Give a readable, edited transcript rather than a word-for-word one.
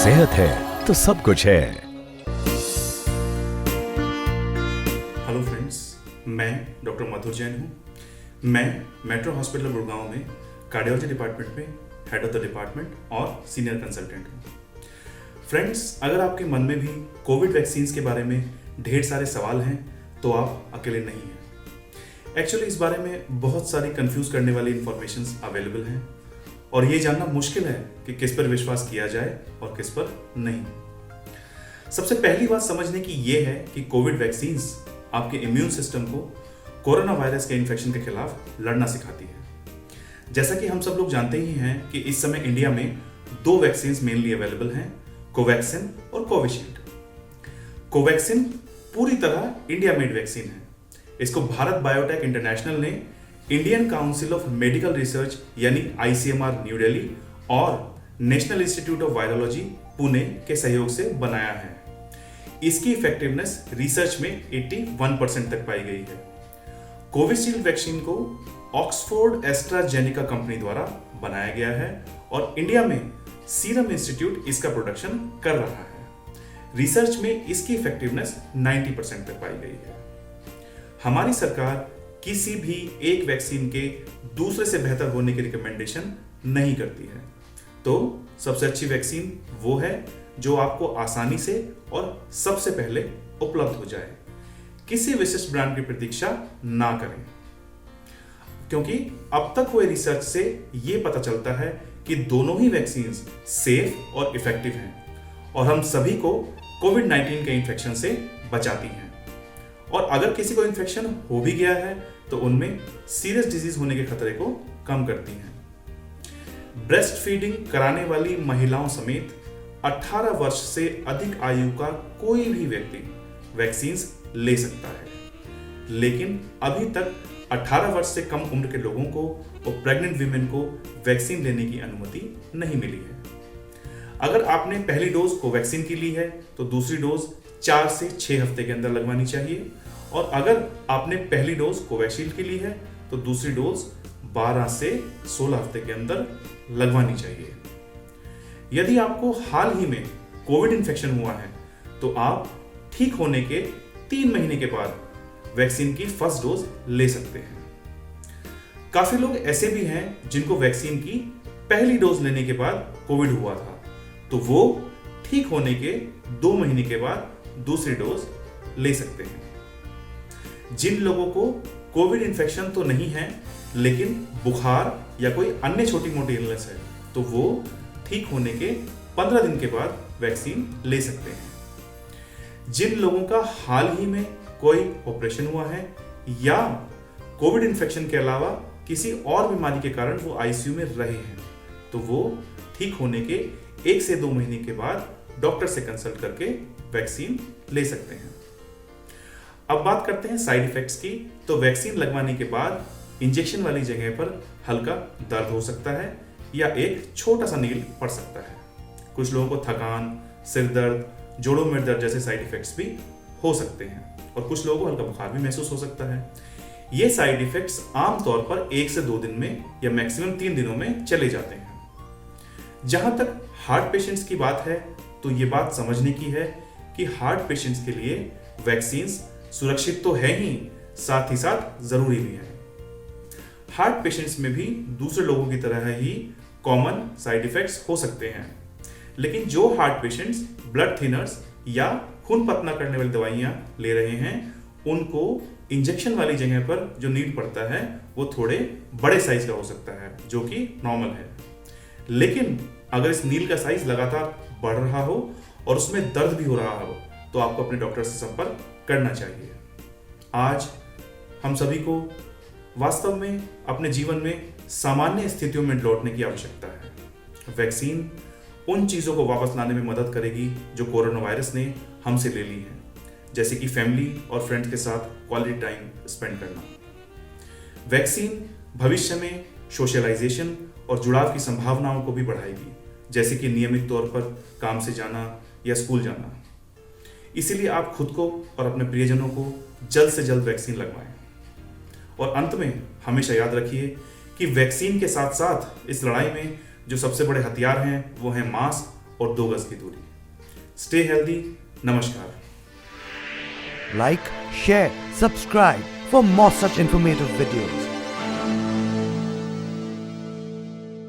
सेहत है तो सब कुछ है। हेलो फ्रेंड्स, मैं डॉक्टर मधुर जैन हूँ। मैं मेट्रो हॉस्पिटल गुड़गांव में कार्डियोलॉजी डिपार्टमेंट में हेड ऑफ द डिपार्टमेंट और सीनियर कंसल्टेंट हूँ। फ्रेंड्स, अगर आपके मन में भी कोविड वैक्सीन्स के बारे में ढेर सारे सवाल हैं तो आप अकेले नहीं हैं। एक्चुअली इस बारे में बहुत सारी कंफ्यूज करने वाली इंफॉर्मेशंस अवेलेबल हैं और ये जानना मुश्किल है कि किस पर विश्वास किया जाए और किस पर नहीं। सबसे पहली बात समझने की ये है कि कोविड वैक्सीन्स आपके इम्यून सिस्टम को कोरोना वायरस के इन्फेक्शन के खिलाफ लड़ना सिखाती है। जैसा कि हम सब लोग जानते ही हैं कि इस समय इंडिया में 2 वैक्सीन्स मेनली अवेलेबल हैं, कोवैक्सिन और कोविशील्ड। कोवैक्सिन पूरी तरह इंडिया मेड वैक्सीन है। इसको भारत बायोटेक इंटरनेशनल ने Indian council of medical research यानी ICMR न्यू दिल्ली और national institute of virology Pune के सहयोग से बनाया है। इसकी इफेक्टिवनेस रिसर्च में 81% तक पाई गई है। कोविशील्ड वैक्सीन को ऑक्सफोर्ड एस्ट्राजेनेका कंपनी द्वारा बनाया गया है और इंडिया में सीरम इंस्टीट्यूट इसका प्रोडक्शन कर रहा है। रिसर्च में इसकी इफेक्टिवनेस 90% तक पाई गई है। हमारी सरकार किसी भी एक वैक्सीन के दूसरे से बेहतर होने की रिकमेंडेशन नहीं करती है। तो सबसे अच्छी वैक्सीन वो है जो आपको आसानी से और सबसे पहले उपलब्ध हो जाए। किसी विशिष्ट ब्रांड की प्रतीक्षा ना करें, क्योंकि अब तक हुए रिसर्च से ये पता चलता है कि दोनों ही वैक्सीन्स सेफ और इफेक्टिव हैं और हम सभी को कोविड-19 के इन्फेक्शन से बचाती हैं। और अगर किसी को इन्फेक्शन हो भी गया है तो उनमें सीरियस डिजीज होने के खतरे को कम करती हैं। ब्रेस्ट फीडिंग कराने वाली महिलाओं समेत 18 वर्ष से अधिक आयु का कोई भी व्यक्ति वैक्सीन्स ले सकता है, लेकिन अभी तक 18 वर्ष से कम उम्र के लोगों को और प्रेग्नेंट वीमेन को वैक्सीन लेने की अनुमति नहीं मिली है। अगर आपने पहली डोज कोवैक्सीन की ली है तो दूसरी डोज 4 से 6 हफ्ते के अंदर लगवानी चाहिए और अगर आपने पहली डोज कोविशील्ड की ली है तो दूसरी डोज 12 से 16 हफ्ते के अंदर लगवानी चाहिए। यदि आपको हाल ही में कोविड इन्फेक्शन हुआ है तो आप ठीक होने के 3 महीने के बाद वैक्सीन की फर्स्ट डोज ले सकते हैं। काफी लोग ऐसे भी हैं जिनको वैक्सीन की पहली डोज लेने के बाद कोविड हुआ था, तो वो ठीक होने के 2 महीने के बाद दूसरी डोज ले सकते हैं। जिन लोगों को कोविड इन्फेक्शन तो नहीं है लेकिन बुखार या कोई अन्य छोटी मोटी इलनेस है तो वो ठीक होने के 15 दिन के बाद वैक्सीन ले सकते हैं। जिन लोगों का हाल ही में कोई ऑपरेशन हुआ है या कोविड इन्फेक्शन के अलावा किसी और बीमारी के कारण वो ICU में रहे हैं तो वो ठीक होने के 1 से 2 महीने के बाद डॉक्टर से कंसल्ट करके वैक्सीन ले सकते हैं। अब बात करते हैं साइड इफेक्ट्स की। तो वैक्सीन लगवाने के बाद इंजेक्शन वाली जगह पर हल्का दर्द हो सकता है या एक छोटा सा नील पड़ सकता है। कुछ लोगों को थकान, सिर दर्द, जोड़ों में दर्द जैसे साइड इफेक्ट्स भी हो सकते हैं और कुछ लोगों को हल्का बुखार भी महसूस हो सकता है। ये साइड इफेक्ट्स आमतौर पर 1 से 2 दिन में या मैक्सिमम 3 दिनों में चले जाते हैं। जहां तक हार्ट पेशेंट्स की बात है तो ये बात समझने की है कि हार्ट पेशेंट्स के लिए वैक्सीन्स सुरक्षित तो है ही, साथ ही साथ जरूरी भी है। हार्ट पेशेंट्स में भी दूसरे लोगों की तरह ही कॉमन साइड इफेक्ट्स हो सकते हैं, लेकिन जो हार्ट पेशेंट्स ब्लड थिनर्स या खून पतला करने वाली दवाइयां ले रहे हैं उनको इंजेक्शन वाली जगह पर जो नीड पड़ता है वो थोड़े बड़े साइज का हो सकता है, जो कि नॉर्मल है। लेकिन अगर इस नील का साइज लगातार बढ़ रहा हो और उसमें दर्द भी हो रहा हो तो आपको अपने डॉक्टर से संपर्क करना चाहिए। आज हम सभी को वास्तव में अपने जीवन में सामान्य स्थितियों में लौटने की आवश्यकता है। वैक्सीन उन चीज़ों को वापस लाने में मदद करेगी जो कोरोना वायरस ने हमसे ले ली हैं, जैसे कि फैमिली और फ्रेंड्स के साथ क्वालिटी टाइम स्पेंड करना। वैक्सीन भविष्य में सोशलाइजेशन और जुड़ाव की संभावनाओं को भी बढ़ाएगी, जैसे कि नियमित तौर पर काम से जाना या स्कूल जाना। इसीलिए आप खुद को और अपने प्रियजनों को जल्द से जल्द वैक्सीन लगवाएं। और अंत में हमेशा याद रखिए कि वैक्सीन के साथ साथ इस लड़ाई में जो सबसे बड़े हथियार हैं वो हैं मास्क और 2 गज की दूरी। Stay healthy. नमस्कार। Like, share, subscribe for more such informative videos.